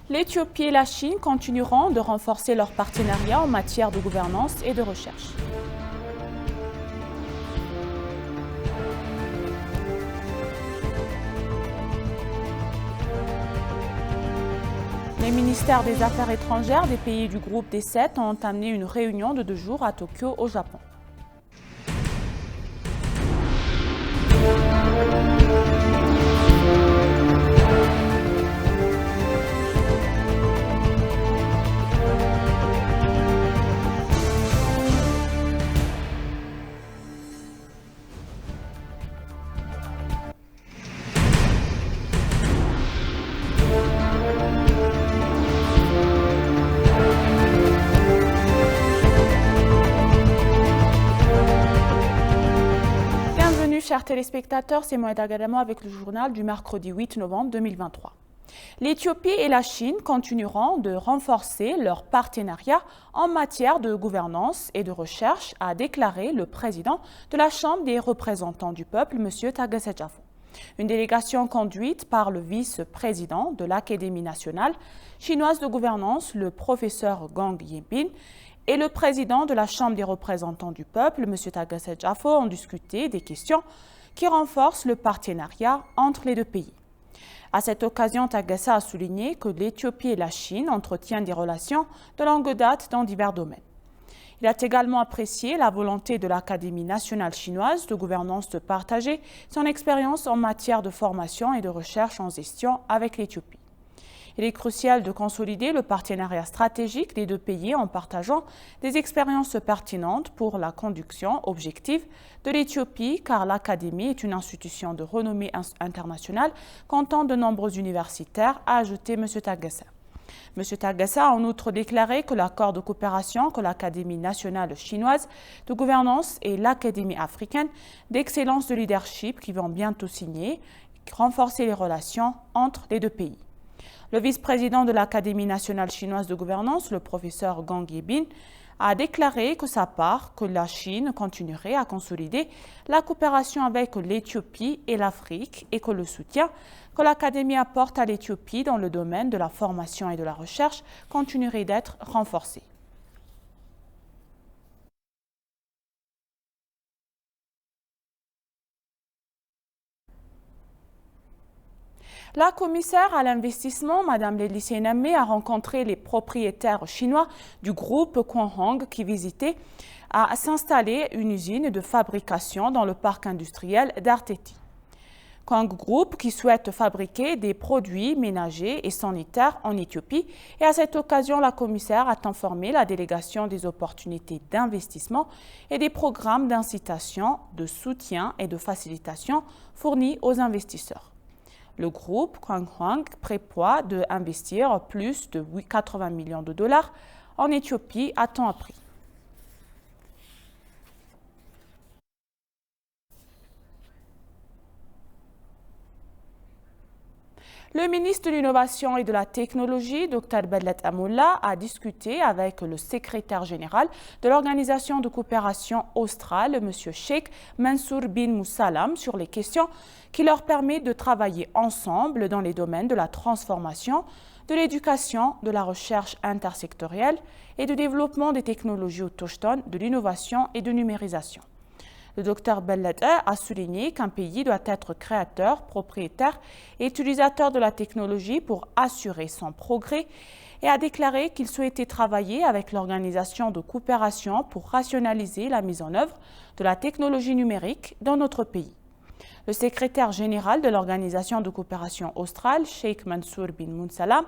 L'Éthiopie et la Chine continueront de renforcer leur partenariat en matière de gouvernance et de recherche. Les ministères des Affaires étrangères des pays du groupe des 7 ont entamé une réunion de 2 jours à Tokyo, au Japon. Chers téléspectateurs, c'est Moïda Gadamo avec le journal du mercredi 8 novembre 2023. L'Éthiopie et la Chine continueront de renforcer leur partenariat en matière de gouvernance et de recherche, a déclaré le président de la Chambre des représentants du peuple, M. Taget Jafo. Une délégation conduite par le vice-président de l'Académie nationale chinoise de gouvernance, le professeur Gang Yebin, et le président de la Chambre des représentants du peuple, M. Taget Jafo, ont discuté des questions qui renforcent le partenariat entre les deux pays. À cette occasion, Taget a souligné que l'Éthiopie et la Chine entretiennent des relations de longue date dans divers domaines. Il a également apprécié la volonté de l'Académie nationale chinoise de gouvernance de partager son expérience en matière de formation et de recherche en gestion avec l'Éthiopie. Il est crucial de consolider le partenariat stratégique des deux pays en partageant des expériences pertinentes pour la conduction objective de l'Éthiopie, car l'Académie est une institution de renommée internationale comptant de nombreux universitaires, a ajouté M. Taget. M. Taget a en outre déclaré que l'accord de coopération que l'Académie nationale chinoise de gouvernance et l'Académie africaine d'excellence de leadership qui vont bientôt signer renforcer les relations entre les deux pays. Le vice-président de l'Académie nationale chinoise de gouvernance, le professeur Gang Yebin, a déclaré que sa part, que la Chine continuerait à consolider la coopération avec l'Éthiopie et l'Afrique et que le soutien que l'Académie apporte à l'Éthiopie dans le domaine de la formation et de la recherche continuerait d'être renforcé. La commissaire à l'investissement, Mme Lely Sename, a rencontré les propriétaires chinois du groupe Quanhong qui visitaient à s'installer une usine de fabrication dans le parc industriel d'Arteti. Quang Group qui souhaite fabriquer des produits ménagers et sanitaires en Éthiopie. Et à cette occasion, la commissaire a informé la délégation des opportunités d'investissement et des programmes d'incitation, de soutien et de facilitation fournis aux investisseurs. Le groupe Quanhong prévoit d'investir plus de 80 millions de dollars en Éthiopie à temps appris. Le ministre de l'Innovation et de la Technologie, Dr Bellet Amoula, a discuté avec le secrétaire général de l'Organisation de coopération australe, M. Sheikh Mansour bin Moussalam, sur les questions qui leur permettent de travailler ensemble dans les domaines de la transformation, de l'éducation, de la recherche intersectorielle et du développement des technologies autochtones, de l'innovation et de numérisation. Le Dr Bellet a souligné qu'un pays doit être créateur, propriétaire et utilisateur de la technologie pour assurer son progrès et a déclaré qu'il souhaitait travailler avec l'Organisation de coopération pour rationaliser la mise en œuvre de la technologie numérique dans notre pays. Le secrétaire général de l'Organisation de coopération australe, Sheikh Mansour bin Moussalam,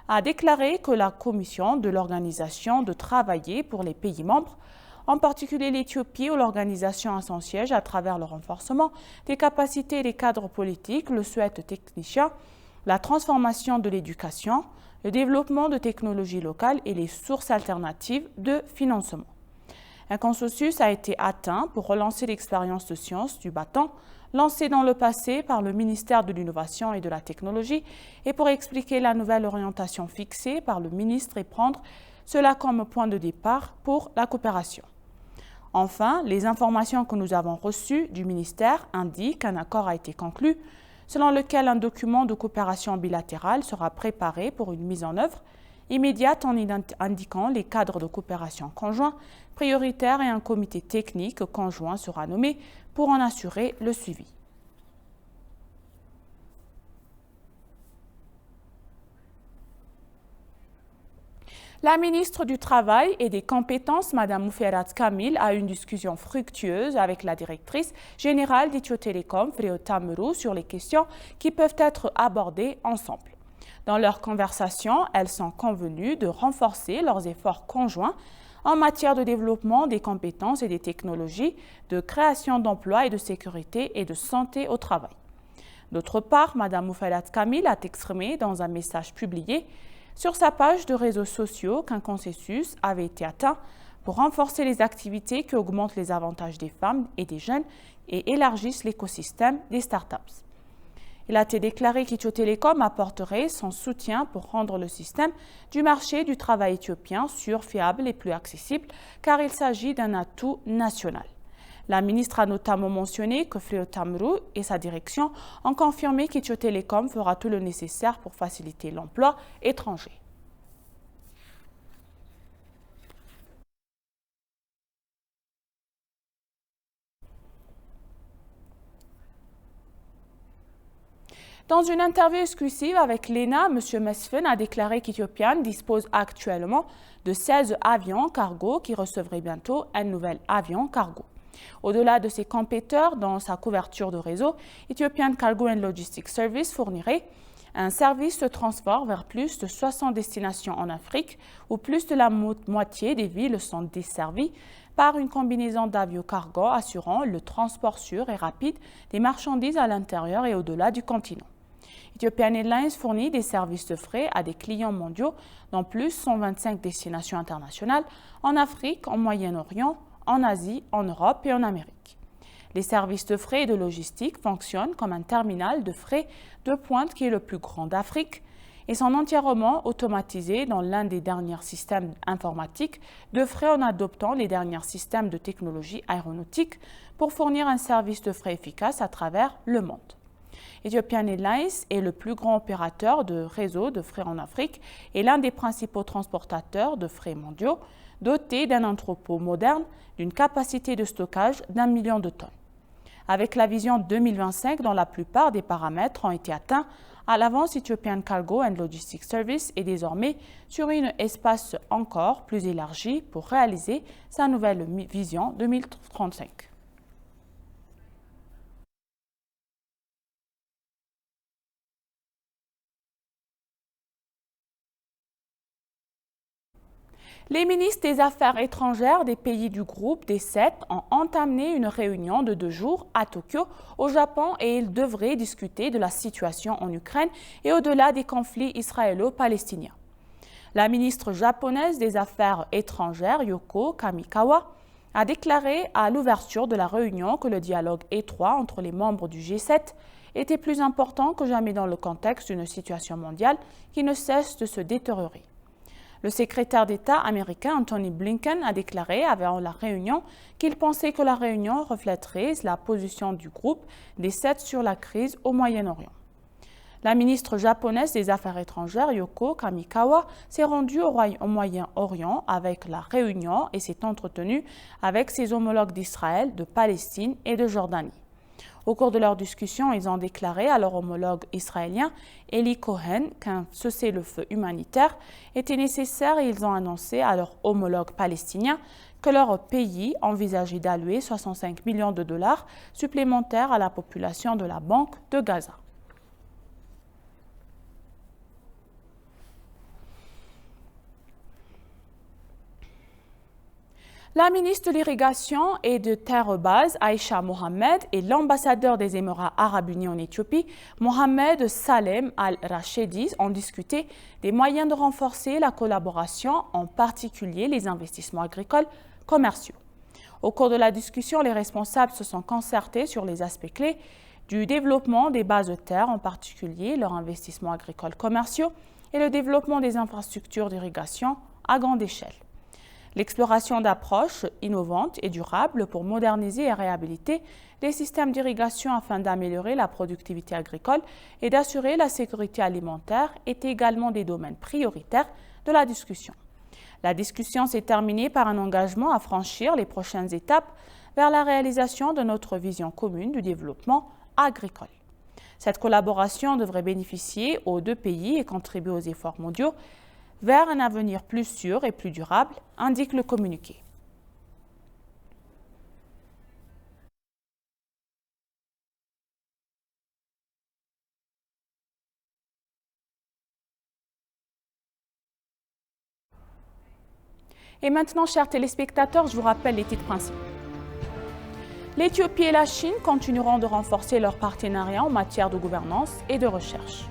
a déclaré que la commission de l'organisation de travailler pour les pays membres, en particulier l'Éthiopie où l'organisation a son siège à travers le renforcement des capacités et des cadres politiques, le souhaite technicien, la transformation de l'éducation, le développement de technologies locales et les sources alternatives de financement. Un consensus a été atteint pour relancer l'expérience de sciences du bâton lancée dans le passé par le ministère de l'Innovation et de la Technologie et pour expliquer la nouvelle orientation fixée par le ministre et prendre cela comme point de départ pour la coopération. Enfin, les informations que nous avons reçues du ministère indiquent qu'un accord a été conclu selon lequel un document de coopération bilatérale sera préparé pour une mise en œuvre immédiate en indiquant les cadres de coopération conjoints prioritaires et un comité technique conjoint sera nommé pour en assurer le suivi. La ministre du Travail et des Compétences, Mme Mouferat Kamil, a eu une discussion fructueuse avec la directrice générale d'Ethio Telecom, Freota Muru, sur les questions qui peuvent être abordées ensemble. Dans leur conversation, elles sont convenues de renforcer leurs efforts conjoints en matière de développement des compétences et des technologies, de création d'emplois et de sécurité et de santé au travail. D'autre part, Mme Mouferat Kamil a exprimé dans un message publié sur sa page de réseaux sociaux qu'un consensus avait été atteint pour renforcer les activités qui augmentent les avantages des femmes et des jeunes et élargissent l'écosystème des startups. Il a été déclaré qu'Ethio Telecom apporterait son soutien pour rendre le système du marché du travail éthiopien sûr, fiable et plus accessible, car il s'agit d'un atout national. La ministre a notamment mentionné que Freota Muru et sa direction ont confirmé qu'Ethio Telecom fera tout le nécessaire pour faciliter l'emploi étranger. Dans une interview exclusive avec l'ENA, M. Mesfen a déclaré qu'Ethiopian dispose actuellement de 16 avions cargo qui recevraient bientôt un nouvel avion cargo. Au-delà de ses compétiteurs dans sa couverture de réseau, Ethiopian Cargo and Logistics Service fournirait un service de transport vers plus de 60 destinations en Afrique, où plus de la moitié des villes sont desservies par une combinaison d'avions cargo assurant le transport sûr et rapide des marchandises à l'intérieur et au-delà du continent. Ethiopian Airlines fournit des services de fret à des clients mondiaux dans plus de 125 destinations internationales en Afrique, en Moyen-Orient, en Asie, en Europe et en Amérique. Les services de fret et de logistique fonctionnent comme un terminal de fret de pointe qui est le plus grand d'Afrique et sont entièrement automatisés dans l'un des derniers systèmes informatiques de fret en adoptant les derniers systèmes de technologie aéronautique pour fournir un service de fret efficace à travers le monde. Ethiopian Airlines est le plus grand opérateur de réseau de fret en Afrique et l'un des principaux transportateurs de fret mondiaux, doté d'un entrepôt moderne d'une capacité de stockage d'1 million de tonnes. Avec la vision 2025 dont la plupart des paramètres ont été atteints, à l'avance Ethiopian Cargo and Logistics Service est désormais sur un espace encore plus élargi pour réaliser sa nouvelle vision 2035. Les ministres des Affaires étrangères des pays du groupe des 7 ont entamé une réunion de 2 jours à Tokyo, au Japon, et ils devraient discuter de la situation en Ukraine et au-delà des conflits israélo-palestiniens. La ministre japonaise des Affaires étrangères, Yoko Kamikawa, a déclaré à l'ouverture de la réunion que le dialogue étroit entre les membres du G7 était plus important que jamais dans le contexte d'une situation mondiale qui ne cesse de se détériorer. Le secrétaire d'État américain Anthony Blinken a déclaré avant la réunion qu'il pensait que la réunion reflèterait la position du groupe des 7 sur la crise au Moyen-Orient. La ministre japonaise des Affaires étrangères, Yoko Kamikawa, s'est rendue au Moyen-Orient avec la réunion et s'est entretenue avec ses homologues d'Israël, de Palestine et de Jordanie. Au cours de leur discussion, ils ont déclaré à leur homologue israélien, Eli Cohen, qu'un cessez-le-feu humanitaire était nécessaire et ils ont annoncé à leur homologue palestinien que leur pays envisageait d'allouer 65 millions de dollars supplémentaires à la population de la banque de Gaza. La ministre de l'Irrigation et de Terres Bases, Aïcha Mohamed, et l'ambassadeur des Émirats arabes unis en Éthiopie, Mohamed Salem Al-Rachedi, ont discuté des moyens de renforcer la collaboration, en particulier les investissements agricoles commerciaux. Au cours de la discussion, les responsables se sont concertés sur les aspects clés du développement des bases de terre, en particulier leurs investissements agricoles commerciaux et le développement des infrastructures d'irrigation à grande échelle. l'exploration d'approches innovantes et durables pour moderniser et réhabiliter les systèmes d'irrigation afin d'améliorer la productivité agricole et d'assurer la sécurité alimentaire est également des domaines prioritaires de la discussion. La discussion s'est terminée par un engagement à franchir les prochaines étapes vers la réalisation de notre vision commune du développement agricole. Cette collaboration devrait bénéficier aux deux pays et contribuer aux efforts mondiaux vers un avenir plus sûr et plus durable, indique le communiqué. Et maintenant, chers téléspectateurs, je vous rappelle les titres principaux. L'Éthiopie et la Chine continueront de renforcer leur partenariat en matière de gouvernance et de recherche.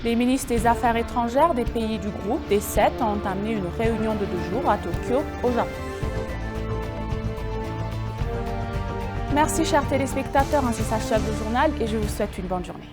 Les ministres des Affaires étrangères des pays du groupe des 7 ont entamé une réunion de 2 jours à Tokyo, au Japon. Merci chers téléspectateurs, ainsi s'achève le journal et je vous souhaite une bonne journée.